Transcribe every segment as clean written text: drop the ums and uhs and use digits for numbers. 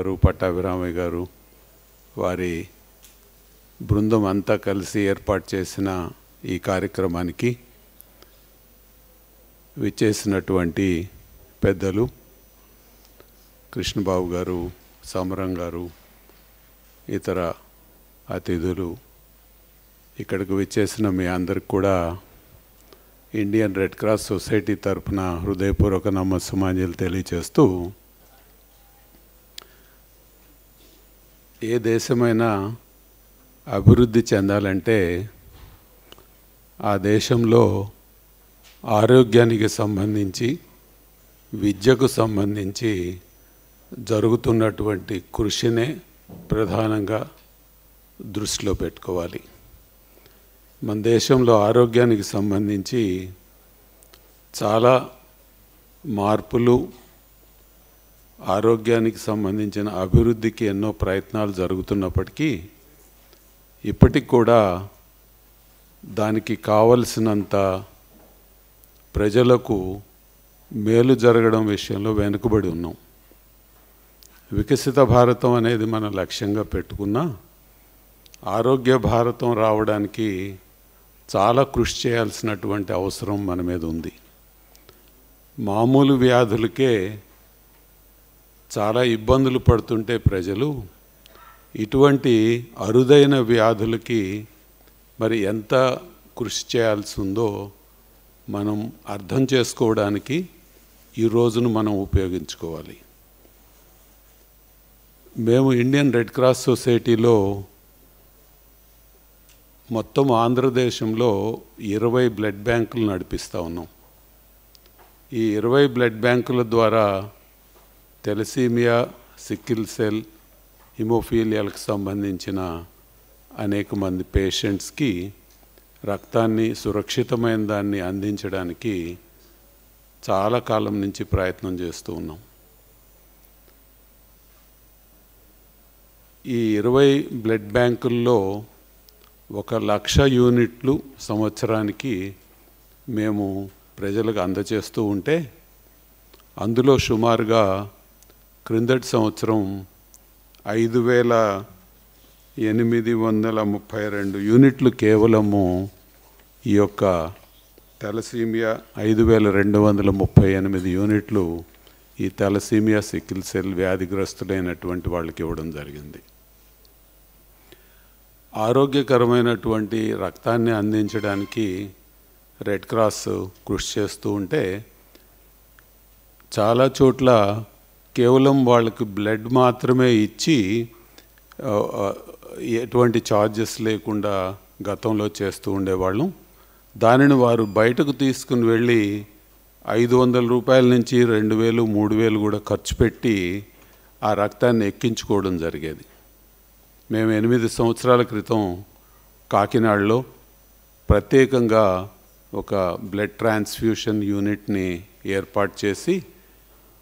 గారు, పట్టాభిరామయ్య గారు, వారి బృందం అంతా కలిసి ఏర్పాటు చేసిన ఈ కార్యక్రమానికి విచ్చేసినటువంటి పెద్దలు కృష్ణబాబు గారు, సమరం గారు, ఇతర అతిథులు, ఇక్కడికి విచ్చేసిన మీ అందరికి కూడా ఇండియన్ రెడ్ క్రాస్ సొసైటీ తరఫున హృదయపూర్వక నమస్సుమాంజలి తెలియచేస్తూ, ఏ దేశమైనా అభివృద్ధి చెందాలంటే ఆ దేశంలో ఆరోగ్యానికి సంబంధించి, విద్యకు సంబంధించి జరుగుతున్నటువంటి కృషినే ప్రధానంగా దృష్టిలో పెట్టుకోవాలి. మన దేశంలో ఆరోగ్యానికి సంబంధించి చాలా మార్పులు, ఆరోగ్యానికి సంబంధించిన అభివృద్ధికి ఎన్నో ప్రయత్నాలు జరుగుతున్నప్పటికీ ఇప్పటికి కూడా దానికి కావలసినంత ప్రజలకు మేలు జరగడం విషయంలో వెనుకబడి ఉన్నాం. వికసిత భారతం అనేది మన లక్ష్యంగా పెట్టుకున్నా ఆరోగ్య భారతం రావడానికి చాలా కృషి చేయాల్సినటువంటి అవసరం మన మీద ఉంది. మామూలు వ్యాధులకే చాలా ఇబ్బందులు పడుతుంటే ప్రజలు, ఇటువంటి అరుదైన వ్యాధులకి మరి ఎంత కృషి చేయాల్సి ఉందో మనం అర్థం చేసుకోవడానికి ఈ రోజును మనం ఉపయోగించుకోవాలి. మేము ఇండియన్ రెడ్ క్రాస్ సొసైటీలో మొత్తం ఆంధ్రదేశంలో 20 బ్లడ్ బ్యాంకులు నడిపిస్తూ ఉన్నాం. ఈ 20 బ్లడ్ బ్యాంకుల ద్వారా తెలసీమియా, సికిల్ సెల్, హిమోఫీలియాలకు సంబంధించిన అనేక మంది పేషెంట్స్కి రక్తాన్ని, సురక్షితమైన దాన్ని అందించడానికి చాలా కాలం నుంచి ప్రయత్నం చేస్తూ ఉన్నాం. ఈ 20 బ్లడ్ బ్యాంకుల్లో 1,00,000 యూనిట్లు సంవత్సరానికి మేము ప్రజలకు అందచేస్తూ ఉంటే, అందులో సుమారుగా క్రిందటి సంవత్సరం 5,832 యూనిట్లు కేవలము ఈ యొక్క తెలసీమియా, 5,238 యూనిట్లు ఈ తెలసీమియా, సికిల్ సెల్ వ్యాధిగ్రస్తులైనటువంటి వాళ్ళకి ఇవ్వడం జరిగింది. ఆరోగ్యకరమైనటువంటి రక్తాన్ని అందించడానికి రెడ్ క్రాస్ కృషి చేస్తూ ఉంటే, చాలా చోట్ల కేవలం వాళ్ళకి బ్లడ్ మాత్రమే ఇచ్చి ఎటువంటి ఛార్జెస్ లేకుండా గతంలో చేస్తూ ఉండేవాళ్ళం. దానిని వారు బయటకు తీసుకుని వెళ్ళి 500 రూపాయల నుంచి 2,000, 3,000 కూడా ఖర్చు పెట్టి ఆ రక్తాన్ని ఎక్కించుకోవడం జరిగేది. మేము 8 సంవత్సరాల క్రితం కాకినాడలో ప్రత్యేకంగా ఒక బ్లడ్ ట్రాన్స్ఫ్యూషన్ యూనిట్ని ఏర్పాటు చేసి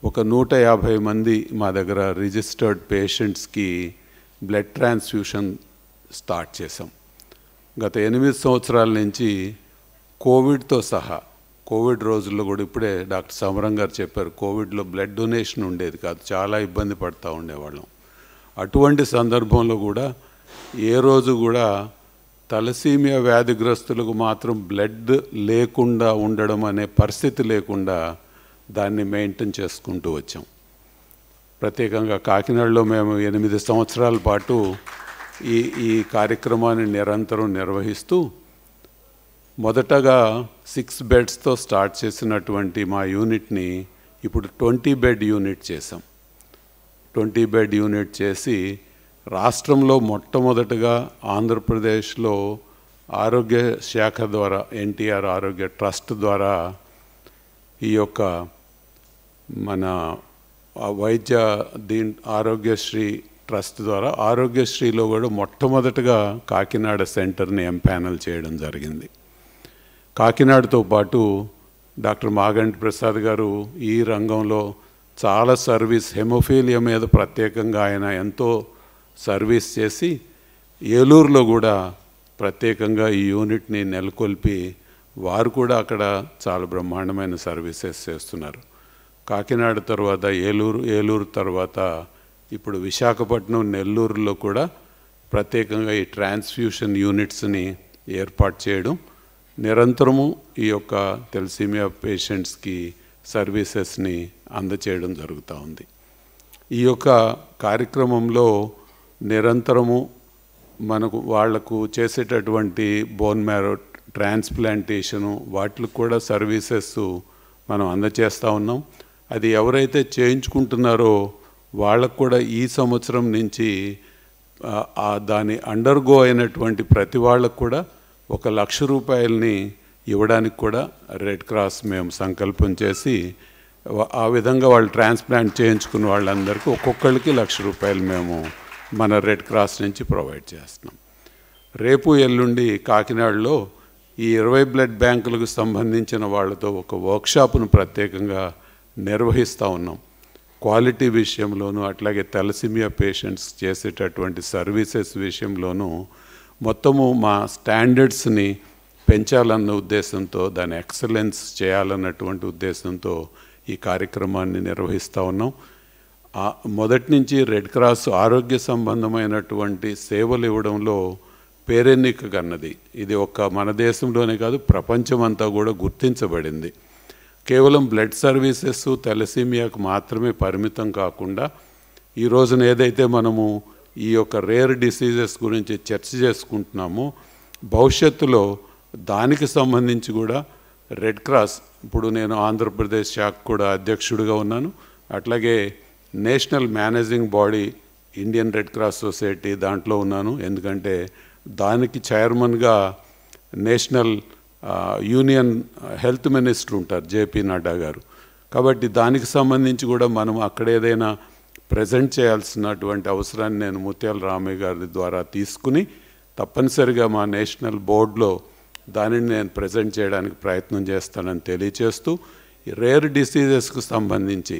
150 మంది మా దగ్గర రిజిస్టర్డ్ పేషెంట్స్కి బ్లడ్ ట్రాన్స్ఫ్యూషన్ స్టార్ట్ చేసాం. గత 8 సంవత్సరాల నుంచి కోవిడ్తో సహా, కోవిడ్ రోజుల్లో కూడా ఇప్పుడే డాక్టర్ సమరం గారు చెప్పారు, కోవిడ్లో బ్లడ్ డొనేషన్ ఉండేది కాదు, చాలా ఇబ్బంది పడుతూ ఉండేవాళ్ళం. అటువంటి సందర్భంలో కూడా ఏ రోజు కూడా తలసీమియా వ్యాధిగ్రస్తులకు మాత్రం బ్లడ్ లేకుండా ఉండడం అనే పరిస్థితి లేకుండా దాన్ని మెయింటైన్ చేసుకుంటూ వచ్చాం. ప్రత్యేకంగా కాకినాడలో మేము 8 సంవత్సరాల పాటు ఈ కార్యక్రమాన్ని నిరంతరం నిర్వహిస్తూ, మొదటగా 6 బెడ్స్తో స్టార్ట్ చేసినటువంటి మా యూనిట్ని ఇప్పుడు 20 బెడ్ యూనిట్ చేసాం. 20 బెడ్ యూనిట్ చేసి రాష్ట్రంలో మొట్టమొదటగా ఆంధ్రప్రదేశ్లో ఆరోగ్య శాఖ ద్వారా, ఎన్టీఆర్ ఆరోగ్య ట్రస్ట్ ద్వారా ఈ యొక్క మన వైద్య ఆరోగ్యశ్రీ ట్రస్ట్ ద్వారా ఆరోగ్యశ్రీలో కూడా మొట్టమొదటగా కాకినాడ సెంటర్ని ఎంపానల్ చేయడం జరిగింది. కాకినాడతో పాటు డాక్టర్ మాగంటి ప్రసాద్ గారు ఈ రంగంలో చాలా సర్వీస్, హెమోఫీలియా మీద ప్రత్యేకంగా ఆయన ఎంతో సర్వీస్ చేసి ఏలూరులో కూడా ప్రత్యేకంగా ఈ యూనిట్ని నెలకొల్పి వారు కూడా అక్కడ చాలా బ్రహ్మాండమైన సర్వీసెస్ చేస్తున్నారు. కాకినాడ తర్వాత ఏలూరు తర్వాత ఇప్పుడు విశాఖపట్నం, నెల్లూరులో కూడా ప్రత్యేకంగా ఈ ట్రాన్స్ఫ్యూషన్ యూనిట్స్ని ఏర్పాటు చేయడం, నిరంతరము ఈ యొక్క తెలసీమియా పేషెంట్స్కి సర్వీసెస్ని అందచేయడం జరుగుతూ ఉంది. ఈ యొక్క కార్యక్రమంలో నిరంతరము మనకు వాళ్లకు చేసేటటువంటి బోన్ మ్యారో ట్రాన్స్ప్లాంటేషను వాటికి కూడా సర్వీసెస్ మనం అందచేస్తూ ఉన్నాం. అది ఎవరైతే చేయించుకుంటున్నారో వాళ్ళకు కూడా ఈ సంవత్సరం నుంచి దాని అండర్గో అయినటువంటి ప్రతి వాళ్ళకు కూడా 1,00,000 రూపాయలని ఇవ్వడానికి కూడా రెడ్ క్రాస్ మేము సంకల్పం చేసి ఆ విధంగా వాళ్ళు ట్రాన్స్ప్లాంట్ చేయించుకున్న వాళ్ళందరికీ ఒక్కొక్కరికి 1,00,000 రూపాయలు మేము మన రెడ్ క్రాస్ నుంచి ప్రొవైడ్ చేస్తున్నాం. రేపు ఎల్లుండి కాకినాడలో ఈ 20 బ్లడ్ బ్యాంకులకు సంబంధించిన వాళ్ళతో ఒక వర్క్షాప్ను ప్రత్యేకంగా నిర్వహిస్తూ ఉన్నాం. క్వాలిటీ విషయంలోనూ అట్లాగే తెలసీమియా పేషెంట్స్ చేసేటటువంటి సర్వీసెస్ విషయంలోనూ మొత్తము మా స్టాండర్డ్స్ని పెంచాలన్న ఉద్దేశంతో, దాని ఎక్సలెన్స్ చేయాలన్నటువంటి ఉద్దేశంతో ఈ కార్యక్రమాన్ని నిర్వహిస్తూ ఉన్నాం. మొదటి నుంచి రెడ్ క్రాస్ ఆరోగ్య సంబంధమైనటువంటి సేవలు ఇవ్వడంలో పేరెన్నికగన్నది. ఇది మన దేశంలోనే కాదు, ప్రపంచమంతా కూడా గుర్తించబడింది. కేవలం బ్లడ్ సర్వీసెస్ తెలసీమియాకు మాత్రమే పరిమితం కాకుండా ఈ రోజున ఏదైతే మనము ఈ యొక్క రేర్ డిసీజెస్ గురించి చర్చ చేసుకుంటున్నామో, భవిష్యత్తులో దానికి సంబంధించి కూడా రెడ్ క్రాస్, ఇప్పుడు నేను ఆంధ్రప్రదేశ్ శాఖ కూడా అధ్యక్షుడిగా ఉన్నాను, అట్లాగే national managing body Indian red cross society దాంట్లో ఉన్నాను. ఎందుకంటే దానికి చైర్మన్గా నేషనల్ యూనియన్ హెల్త్ మినిస్టర్ ఉంటారు, జేపీ నడ్డా గారు. కాబట్టి దానికి సంబంధించి కూడా మనం అక్కడ ఏదైనా ప్రజెంట్ చేయాల్సినటువంటి అవసరాన్ని నేను ముత్యాల రామయ్య గారి ద్వారా తీసుకుని తప్పనిసరిగా మా నేషనల్ బోర్డులో దానిని నేను ప్రజెంట్ చేయడానికి ప్రయత్నం చేస్తానని తెలియచేస్తూ, రేర్ డిసీజెస్కు సంబంధించి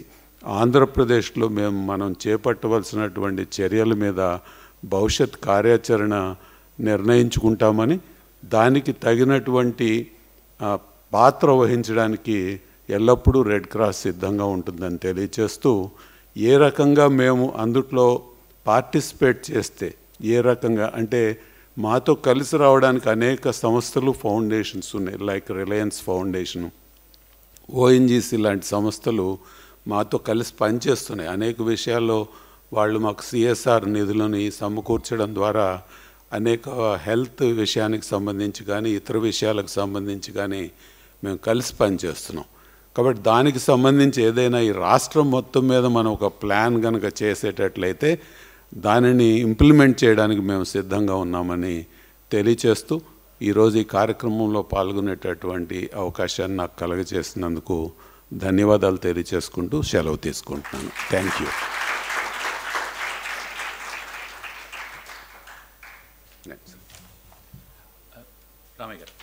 ఆంధ్రప్రదేశ్లో మనం చేపట్టవలసినటువంటి చర్యల మీద భవిష్యత్ కార్యాచరణ నిర్ణయించుకుంటామని, దానికి తగినటువంటి పాత్ర వహించడానికి ఎల్లప్పుడూ రెడ్ క్రాస్ సిద్ధంగా ఉంటుందని తెలియచేస్తూ, ఏ రకంగా మేము అందుట్లో పార్టిసిపేట్ చేస్తే, ఏ రకంగా అంటే మాతో కలిసి రావడానికి అనేక సంస్థలు, ఫౌండేషన్స్ ఉన్నాయి. లైక్ రిలయన్స్ ఫౌండేషను, ఓఎన్జీసీ లాంటి సంస్థలు మాతో కలిసి పనిచేస్తున్నాయి. అనేక విషయాల్లో వాళ్ళు మాకు సిఎస్ఆర్ నిధులని సమకూర్చడం ద్వారా అనేక హెల్త్ విషయానికి సంబంధించి కానీ ఇతర విషయాలకు సంబంధించి కానీ మేము కలిసి పనిచేస్తున్నాం. కాబట్టి దానికి సంబంధించి ఏదైనా ఈ రాష్ట్రం మొత్తం మీద మనం ఒక ప్లాన్ కనుక చేసేటట్లయితే దానిని ఇంప్లిమెంట్ చేయడానికి మేము సిద్ధంగా ఉన్నామని తెలియచేస్తూ, ఈరోజు ఈ కార్యక్రమంలో పాల్గొనేటటువంటి అవకాశాన్ని నాకు కలగజేసినందుకు ధన్యవాదాలు తెలియచేసుకుంటూ సెలవు తీసుకుంటున్నాను. Thank you. రామయ్య గారు.